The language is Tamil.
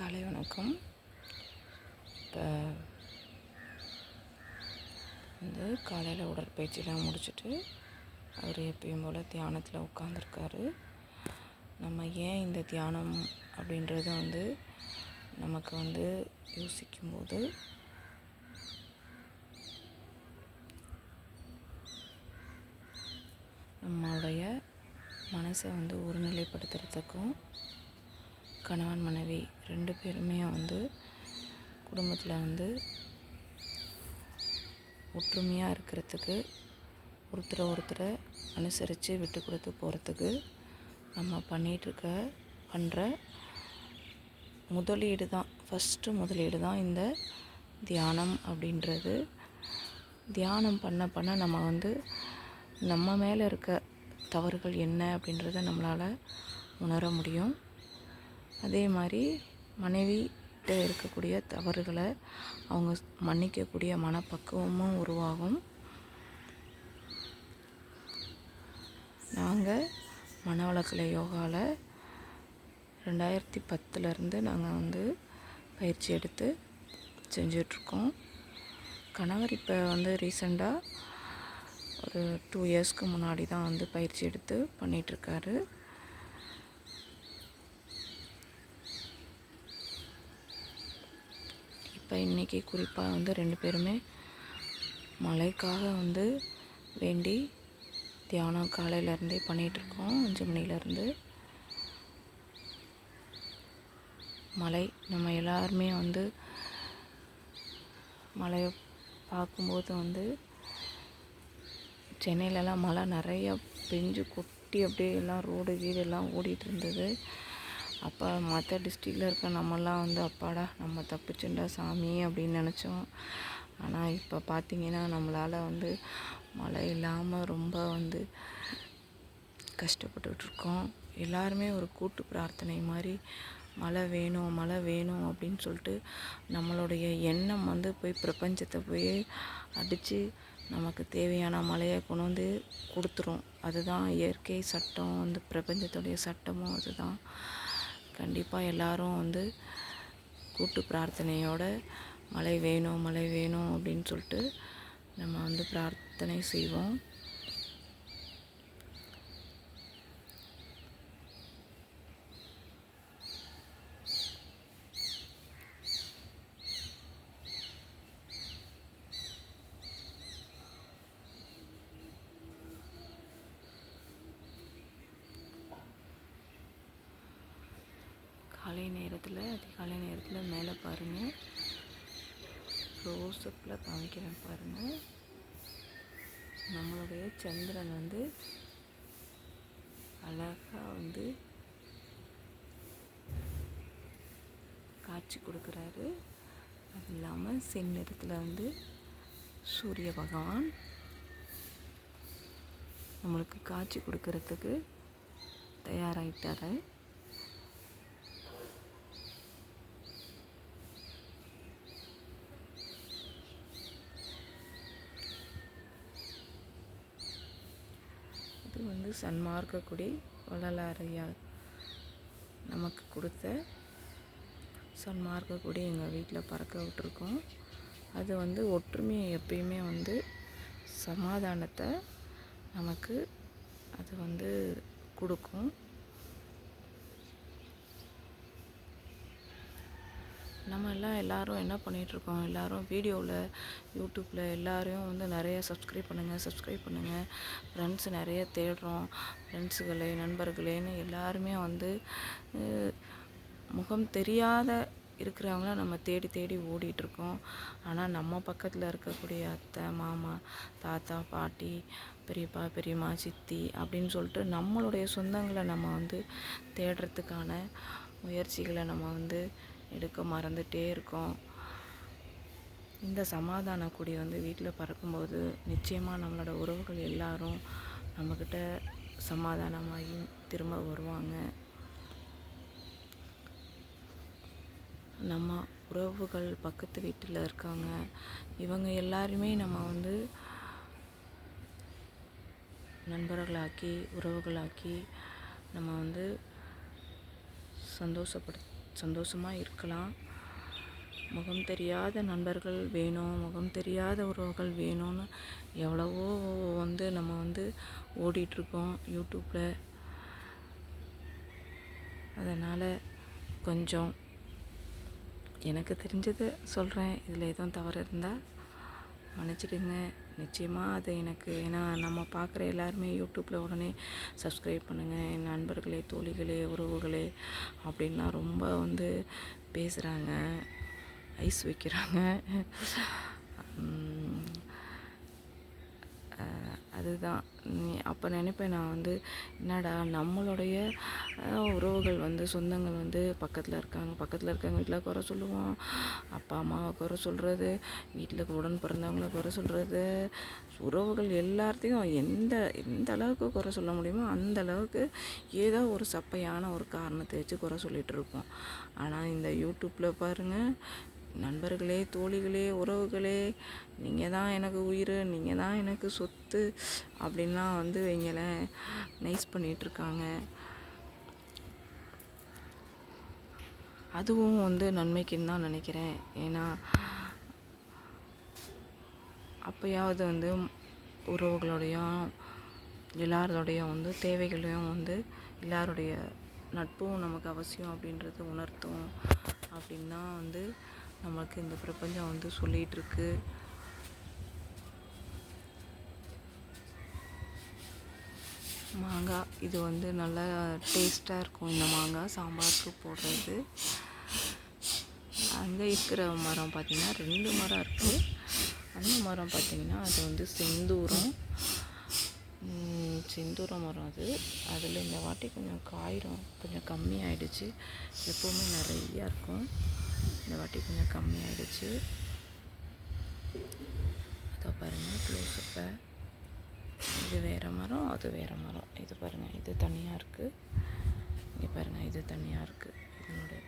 காலை வணக்கம். இப்போ வந்து காலையில் உடற்பயிற்சிலாம் முடிச்சுட்டு அவர் எப்பயும் போல் தியானத்தில் உட்காந்துருக்காரு. நம்ம ஏன் இந்த தியானம் அப்படின்றத நமக்கு யோசிக்கும்போது நம்மளுடைய மனசை ஒருநிலைப்படுத்துறதுக்கும் கணவன் மனைவி 2 பேருமே குடும்பத்தில் ஒற்றுமையாக இருக்கிறதுக்கு ஒருத்தரை அனுசரித்து விட்டு கொடுத்து போகிறதுக்கு நம்ம பண்ணுற முதலீடு தான், ஃபஸ்ட்டு முதலீடு தான் இந்த தியானம் அப்படின்றது. தியானம் பண்ண நம்ம நம்ம மேலே இருக்க தவறுகள் என்ன அப்படின்றத நம்மளால் உணர முடியும். அதே மாதிரி மனைவிகிட்ட இருக்கக்கூடிய தவறுகளை அவங்க மன்னிக்கக்கூடிய மனப்பக்குவமும் உருவாகும். நாங்கள் மனவளக்கலை யோகாவில் 2010 நாங்கள் பயிற்சி எடுத்து செஞ்சிட்ருக்கோம். கணவர் இப்போ ரீசெண்டாக ஒரு 2 இயர்ஸ்க்கு முன்னாடி தான் பயிற்சி எடுத்து பண்ணிகிட்ருக்காரு. இப்போ இன்றைக்கி குறிப்பாக 2 பேருமே மழைக்காக வேண்டி தியானம் காலையிலேருந்தே பண்ணிகிட்ருக்கோம். 5 மணிலேருந்து. மழை நம்ம எல்லாருமே மழையை பார்க்கும்போது சென்னையிலலாம் மழை நிறையா பெஞ்சு கொட்டி அப்படியே எல்லாம் ரோடு வீடு எல்லாம் ஓடிட்டு இருந்தது. அப்போ மற்ற டிஸ்ட்ரிக்டில் இருக்க நம்மலாம் அப்பாடா நம்ம தப்பிச்சுண்டா சாமி அப்படின்னு நினச்சோம். ஆனால் இப்போ பார்த்திங்கன்னா நம்மளால் மழை இல்லாமல் ரொம்ப கஷ்டப்பட்டுட்ருக்கோம். எல்லாருமே ஒரு கூட்டு பிரார்த்தனை மாதிரி மழை வேணும் அப்படின்னு சொல்லிட்டு நம்மளுடைய எண்ணம் போய் பிரபஞ்சத்தை போய் அடித்து நமக்கு தேவையான மழையை கொண்டு கொடுத்துரும். அதுதான் இயற்கை சட்டம், பிரபஞ்சத்துடைய சட்டமும் அதுதான். கண்டிப்பாக எல்லோரும் கூட்டு பிரார்த்தனையோட மழை வேணும் அப்படின்னு சொல்லிட்டு நம்ம பிரார்த்தனை செய்வோம். அதிகாலை நேரத்தில் மேலே பாருங்கள், ரோஸப்பில் காமிக்கிறேன் பாருங்கள். நம்மளுடைய சந்திரன் அழகாக காட்சி கொடுக்குறாரு. அது இல்லாமல் செந்நிறத்தில் சூரிய பகவான் நம்மளுக்கு காட்சி கொடுக்கறதுக்கு தயாராகிட்டார். இது சன்மார்க்க கொடி வள்ளலாரையார் நமக்கு கொடுத்த சன்மார்க்க கொடி எங்கள் வீட்டில் பறக்க விட்டுருக்கோம். அது ஒற்றுமையை எப்பயுமே சமாதானத்தை நமக்கு அது கொடுக்கும். நம்ம எல்லோரும் என்ன பண்ணிகிட்ருக்கோம், எல்லோரும் வீடியோவில் யூடியூப்பில் எல்லோரையும் நிறைய சப்ஸ்கிரைப் பண்ணுங்கள். ஃப்ரெண்ட்ஸ் நிறைய தேடுறோம். ஃப்ரெண்ட்ஸுகளே நண்பர்களேன்னு எல்லாருமே முகம் தெரியாத இருக்கிறவங்கள நம்ம தேடி ஓடிட்டுருக்கோம். ஆனால் நம்ம பக்கத்தில் இருக்கக்கூடிய அத்தை மாமா தாத்தா பாட்டி பெரியப்பா பெரியம்மா சித்தி அப்படின்னு சொல்லிட்டு நம்மளுடைய சொந்தங்களை நம்ம தேடுறதுக்கான முயற்சிகளை நம்ம எடுக்க மறந்துகிட்டே இருக்கோம். இந்த சமாதான கொடி வீட்டில் பறக்கும்போது நிச்சயமாக நம்மளோட உறவுகள் எல்லாரும் நம்மக்கிட்ட சமாதானமாகி திரும்ப வருவாங்க. நம்ம உறவுகள் பக்கத்து வீட்டில் இருக்காங்க, இவங்க எல்லாருமே நம்ம நண்பர்களாக்கி உறவுகளாக்கி நம்ம சந்தோஷமாக இருக்கலாம். முகம் தெரியாத நண்பர்கள் வேணும், முகம் தெரியாத உறவுகள் வேணும்னு எவ்வளவோ வந்து நம்ம வந்து ஓடிட்டுருக்கோம் யூடியூப்பில். அதனால் கொஞ்சம் எனக்கு தெரிஞ்சதை சொல்கிறேன். இதில் எதுவும் தவறு இருந்தால் மன்னிச்சிடுங்க. நிச்சயமாக அது எனக்கு, ஏன்னா நம்ம பார்க்குற எல்லாருமே யூடியூப்பில் உடனே சப்ஸ்கிரைப் பண்ணுங்கள், என் நண்பர்களே, தோழிகளே, உறவுகளே அப்படின்லாம் ரொம்ப வந்து பேசுகிறாங்க, ஐஸ் வைக்கிறாங்க. அதுதான் அப்போ நினைப்பேன் நான் வந்து, என்னடா நம்மளுடைய உறவுகள் வந்து சொந்தங்கள் வந்து பக்கத்தில் இருக்காங்க வீட்டில் குறை சொல்லுவோம், அப்பா அம்மாவை குறை சொல்கிறது, வீட்டில் உடன் பிறந்தவங்கள குறை சொல்கிறது, உறவுகள் எல்லாத்தையும் எந்த அளவுக்கு குறை சொல்ல முடியுமோ அந்த அளவுக்கு ஏதோ ஒரு சப்பையான ஒரு காரணத்தை வச்சு குறை சொல்லிகிட்டு இருப்போம். ஆனால் இந்த யூடியூப்பில் பாருங்கள், நண்பர்களே, தோழிகளே, உறவுகளே, நீங்கள் தான் எனக்கு உயிர், நீங்கள் தான் எனக்கு சொத்து அப்படின்லாம் வந்து இவங்களேன் நைஸ் பண்ணிகிட்ருக்காங்க. அதுவும் வந்து நன்மைக்குன்னு தான் நினைக்கிறேன். ஏன்னா அப்போயாவது வந்து உறவுகளோடையும் எல்லாரோடையும் வந்து தேவைகளையும் வந்து எல்லாருடைய நட்பும் நமக்கு அவசியம் அப்படின்றது உணர்த்தும் அப்படின்னு தான் வந்து நமக்கு இந்த பிரபஞ்சம் வந்து சொல்லிகிட்ருக்கு. மாங்காய் இது வந்து நல்லா டேஸ்ட்டாக இருக்கும். இந்த மாங்காய் சாம்பாருக்கு போடுறது. அங்கே இருக்கிற மரம் பார்த்திங்கன்னா 2 மரம் இருக்குது. அந்த மரம் பார்த்திங்கன்னா அது வந்து செந்தூர மரம். அதில் இந்த வாட்டி கொஞ்சம் காயிரும் கொஞ்சம் கம்மியாயிடுச்சு. எப்போவுமே நிறையா இருக்கும், இந்த வாட்டி கொஞ்சம் கம்மியாயிடுச்சு. அதை பாருங்கள் க்ளோஸப்பை. இது வேறு மரம், அது வேறு மரம். இது பாருங்கள், இது தனியாக இருக்குது. இங்கே பாருங்கள், இது தனியாக இருக்குது. இதனுடைய